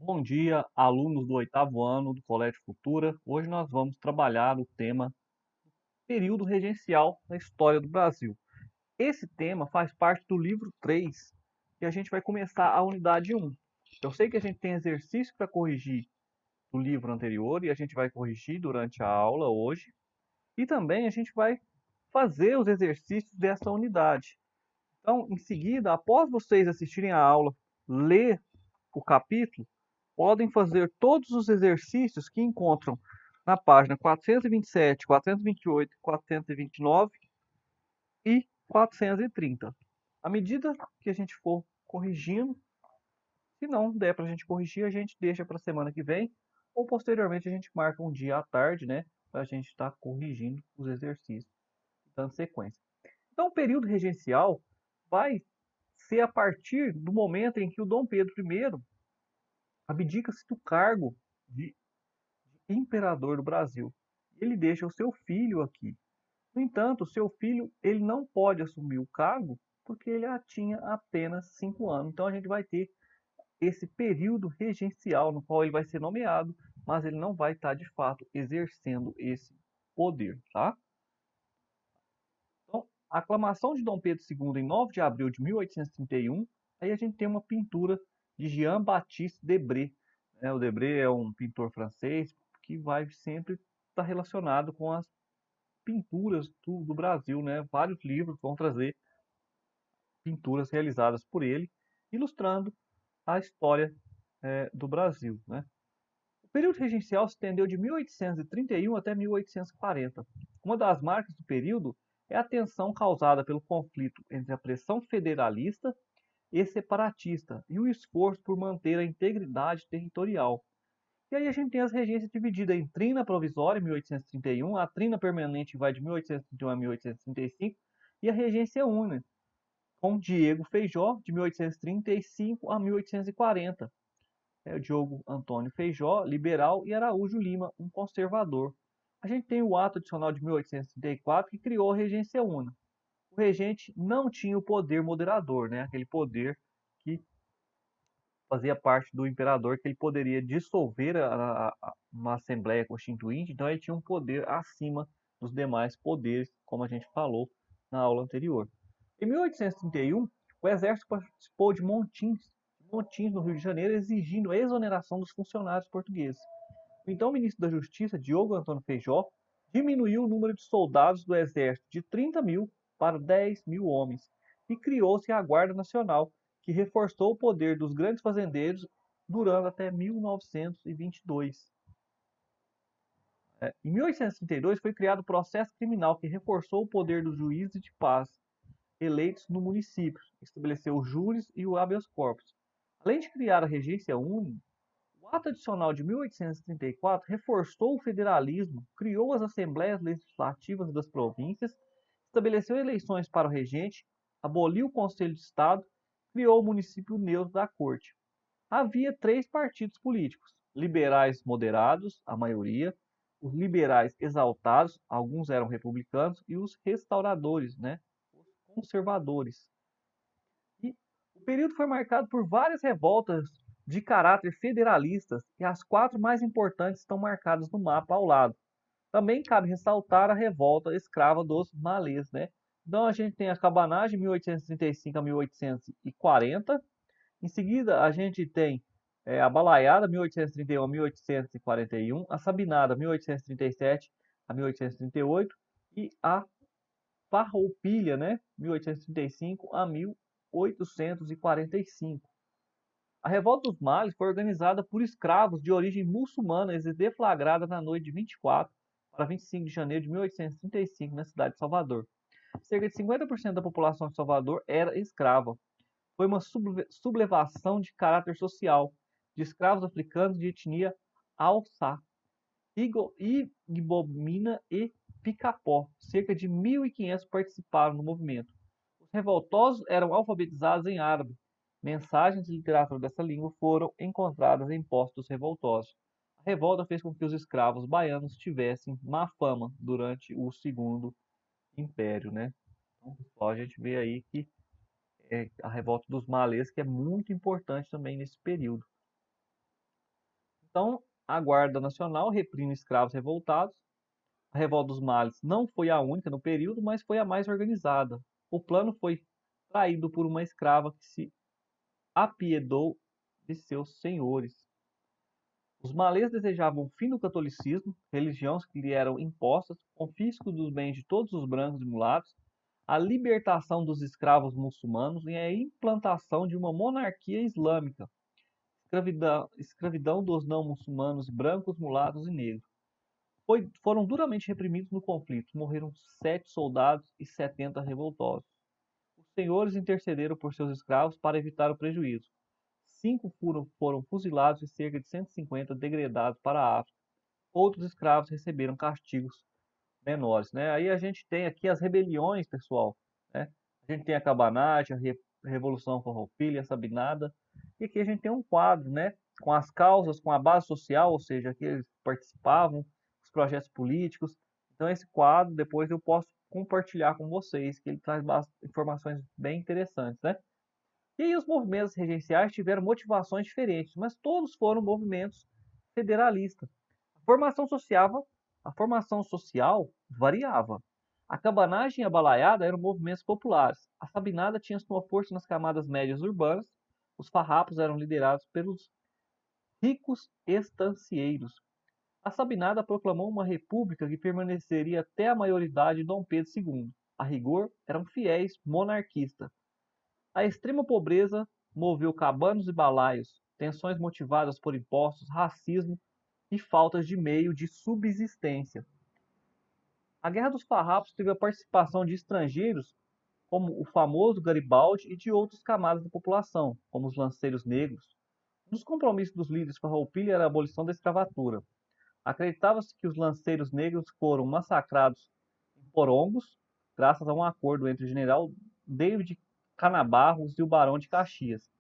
Bom dia, alunos do oitavo ano do Colégio Futura. Hoje nós vamos trabalhar o tema período regencial na história do Brasil. Esse tema faz parte do livro 3 e a gente vai começar a unidade 1. Eu sei que a gente tem exercício para corrigir do livro anterior e a gente vai corrigir durante a aula hoje. E também a gente vai fazer os exercícios dessa unidade. Então, em seguida, após vocês assistirem a aula, ler o capítulo, podem fazer todos os exercícios que encontram na página 427, 428, 429 e 430. À medida que a gente for corrigindo, se não der para a gente corrigir, a gente deixa para a semana que vem, ou posteriormente a gente marca um dia à tarde, né, para a gente estar corrigindo os exercícios, dando sequência. Então, o período regencial vai ser a partir do momento em que o Dom Pedro I abdica-se do cargo de imperador do Brasil. Ele deixa o seu filho aqui. No entanto, o seu filho ele não pode assumir o cargo porque ele já tinha apenas 5 anos. Então a gente vai ter esse período regencial no qual ele vai ser nomeado, mas ele não vai estar de fato exercendo esse poder, tá? Então, a aclamação de Dom Pedro II em 9 de abril de 1831, aí a gente tem uma pintura de Jean-Baptiste Debré. O Debré é um pintor francês que vai sempre estar relacionado com as pinturas do Brasil, né? Vários livros vão trazer pinturas realizadas por ele, ilustrando a história do Brasil, né? O período regencial se estendeu de 1831 até 1840. Uma das marcas do período é a tensão causada pelo conflito entre a pressão federalista e separatista e o esforço por manter a integridade territorial. E aí a gente tem as regências divididas em trina provisória, 1831, a trina permanente vai de 1831 a 1835, e a regência única, com Diego Feijó, de 1835 a 1840. O Diogo Antônio Feijó, liberal, e Araújo Lima, um conservador. A gente tem o ato adicional de 1834, que criou a regência única. O regente não tinha o poder moderador, né? Aquele poder que fazia parte do imperador, que ele poderia dissolver uma Assembleia Constituinte, então ele tinha um poder acima dos demais poderes, como a gente falou na aula anterior. Em 1831, o exército participou de montins no Rio de Janeiro, exigindo a exoneração dos funcionários portugueses. O então ministro da Justiça, Diogo Antônio Feijó, diminuiu o número de soldados do exército de 30 mil para 10 mil homens e criou-se a Guarda Nacional, que reforçou o poder dos grandes fazendeiros durando até 1922. Em 1832 foi criado o processo criminal que reforçou o poder dos juízes de paz eleitos no município, estabeleceu os júris e o habeas corpus. Além de criar a regência única, o ato adicional de 1834 reforçou o federalismo, criou as assembleias legislativas das províncias, estabeleceu eleições para o regente, aboliu o Conselho de Estado, criou o município neutro da corte. Havia três partidos políticos: liberais moderados, a maioria, os liberais exaltados, alguns eram republicanos, e os restauradores, né, os conservadores. E o período foi marcado por várias revoltas de caráter federalistas, e as quatro mais importantes estão marcadas no mapa ao lado. Também cabe ressaltar a revolta escrava dos malês, né? Então a gente tem a cabanagem 1835 a 1840. Em seguida a gente tem a balaiada 1831 a 1841, a sabinada 1837 a 1838 e a farroupilha, né? 1835 a 1845. A revolta dos males foi organizada por escravos de origem muçulmana e deflagrada na noite de 24 para 25 de janeiro de 1835 na cidade de Salvador. Cerca de 50% da população de Salvador era escrava. Foi uma sublevação de caráter social de escravos africanos de etnia Alçá, Igbomina e Picapó. Cerca de 1.500 participaram no movimento. Os revoltosos eram alfabetizados em árabe. Mensagens e literatura dessa língua foram encontradas em postos revoltosos. A revolta fez com que os escravos baianos tivessem má fama durante o Segundo Império, né? Então, pessoal, a gente vê aí que a revolta dos malês, que é muito importante também nesse período. Então, a Guarda Nacional reprime escravos revoltados. A Revolta dos Males não foi a única no período, mas foi a mais organizada. O plano foi traído por uma escrava que se apiedou de seus senhores. Os malês desejavam o fim do catolicismo, religiões que lhe eram impostas, confisco dos bens de todos os brancos e mulatos, a libertação dos escravos muçulmanos e a implantação de uma monarquia islâmica, escravidão dos não muçulmanos brancos, mulatos e negros. Foram duramente reprimidos no conflito. Morreram 7 soldados e 70 revoltosos. Os senhores intercederam por seus escravos para evitar o prejuízo. 5 foram fuzilados e cerca de 150 degredados para a África. Outros escravos receberam castigos menores, né? Aí a gente tem aqui as rebeliões, pessoal, né? A gente tem a Cabanagem, a Revolução Farroupilha, a Sabinada, e aqui a gente tem um quadro, né? Com as causas, com a base social, ou seja, que eles participavam, os projetos políticos. Então esse quadro depois eu posso compartilhar com vocês, que ele traz informações bem interessantes, né? E aí os movimentos regenciais tiveram motivações diferentes, mas todos foram movimentos federalistas. A formação social variava. A cabanagem e a balaiada eram movimentos populares. A sabinada tinha sua força nas camadas médias urbanas. Os farrapos eram liderados pelos ricos estancieiros. A sabinada proclamou uma república que permaneceria até a maioridade de Dom Pedro II. A rigor, eram fiéis monarquistas. A extrema pobreza moveu cabanos e balaios, tensões motivadas por impostos, racismo e faltas de meio de subsistência. A Guerra dos Farrapos teve a participação de estrangeiros, como o famoso Garibaldi, e de outras camadas da população, como os lanceiros negros. Um dos compromissos dos líderes farroupilha era a abolição da escravatura. Acreditava-se que os lanceiros negros foram massacrados em Porongos, graças a um acordo entre o general David Canabarros e o barão de Caxias.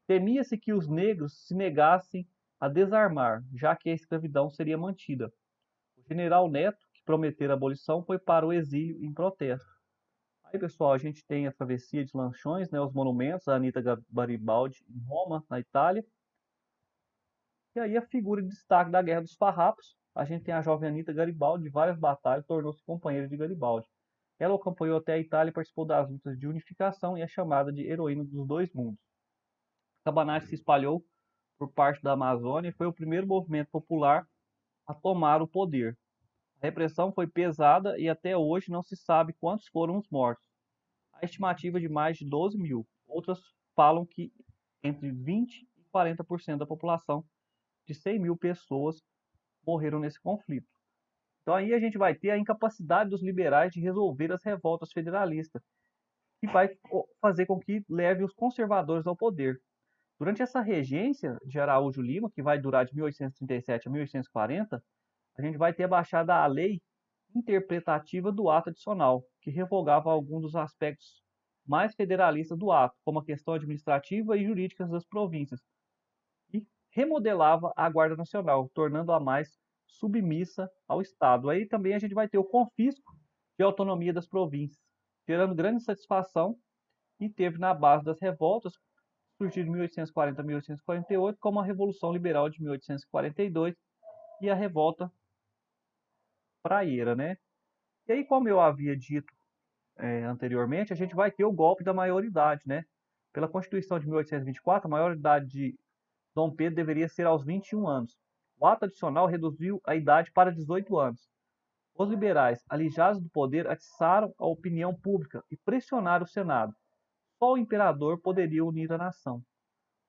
Temia-se que os negros se negassem a desarmar, já que a escravidão seria mantida. O general Neto, que prometera a abolição, foi para o exílio em protesto. Aí, pessoal, a gente tem a travessia de Lanchões, né, os monumentos, a Anita Garibaldi em Roma, na Itália. E aí a figura de destaque da Guerra dos Farrapos, a gente tem a jovem Anita Garibaldi, de várias batalhas, tornou-se companheira de Garibaldi. Ela o acompanhou até a Itália e participou das lutas de unificação e é chamada de heroína dos dois mundos. A cabanagem se espalhou por parte da Amazônia e foi o primeiro movimento popular a tomar o poder. A repressão foi pesada e até hoje não se sabe quantos foram os mortos. A estimativa é de mais de 12 mil. Outras falam que entre 20 e 40% da população de 100 mil pessoas morreram nesse conflito. Então aí a gente vai ter a incapacidade dos liberais de resolver as revoltas federalistas, que vai fazer com que leve os conservadores ao poder. Durante essa regência de Araújo Lima, que vai durar de 1837 a 1840, a gente vai ter baixada a lei interpretativa do ato adicional, que revogava alguns dos aspectos mais federalistas do ato, como a questão administrativa e jurídica das províncias, e remodelava a Guarda Nacional, tornando-a mais submissa ao Estado. Aí também a gente vai ter o confisco de autonomia das províncias, gerando grande satisfação, e teve na base das revoltas, surgiu de 1840 a 1848, como a Revolução Liberal de 1842 e a Revolta Praieira, né? E aí, como eu havia dito anteriormente, a gente vai ter o golpe da maioridade, né? Pela Constituição de 1824, a maioridade de Dom Pedro deveria ser aos 21 anos. O ato adicional reduziu a idade para 18 anos. Os liberais, alijados do poder, atiçaram a opinião pública e pressionaram o Senado. Só o imperador poderia unir a nação.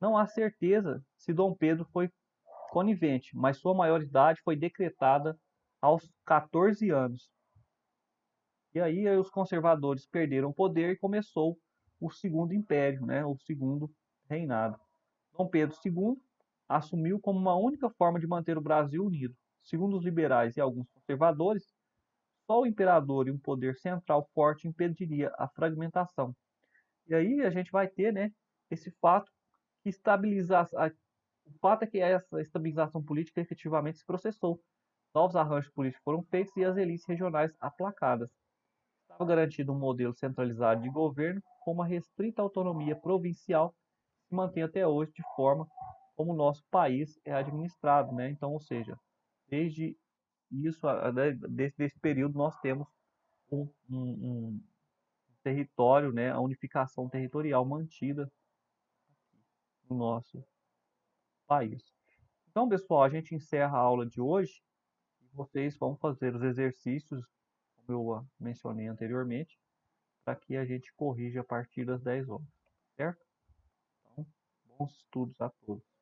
Não há certeza se Dom Pedro foi conivente, mas sua maioridade foi decretada aos 14 anos. E aí os conservadores perderam o poder e começou o Segundo Império, né, o Segundo Reinado. Dom Pedro II assumiu como uma única forma de manter o Brasil unido. Segundo os liberais e alguns conservadores, só o imperador e um poder central forte impediria a fragmentação. E aí a gente vai ter, né, esse fato que o fato é que essa estabilização política efetivamente se processou. Novos arranjos políticos foram feitos e as elites regionais aplacadas. Estava garantido um modelo centralizado de governo com uma restrita autonomia provincial que se mantém até hoje de forma como o nosso país é administrado, né? Então, ou seja, desde isso, desse período, nós temos um território, né? A unificação territorial mantida no nosso país. Então, pessoal, a gente encerra a aula de hoje e vocês vão fazer os exercícios, como eu mencionei anteriormente, para que a gente corrija a partir das 10 horas, certo? Então, bons estudos a todos.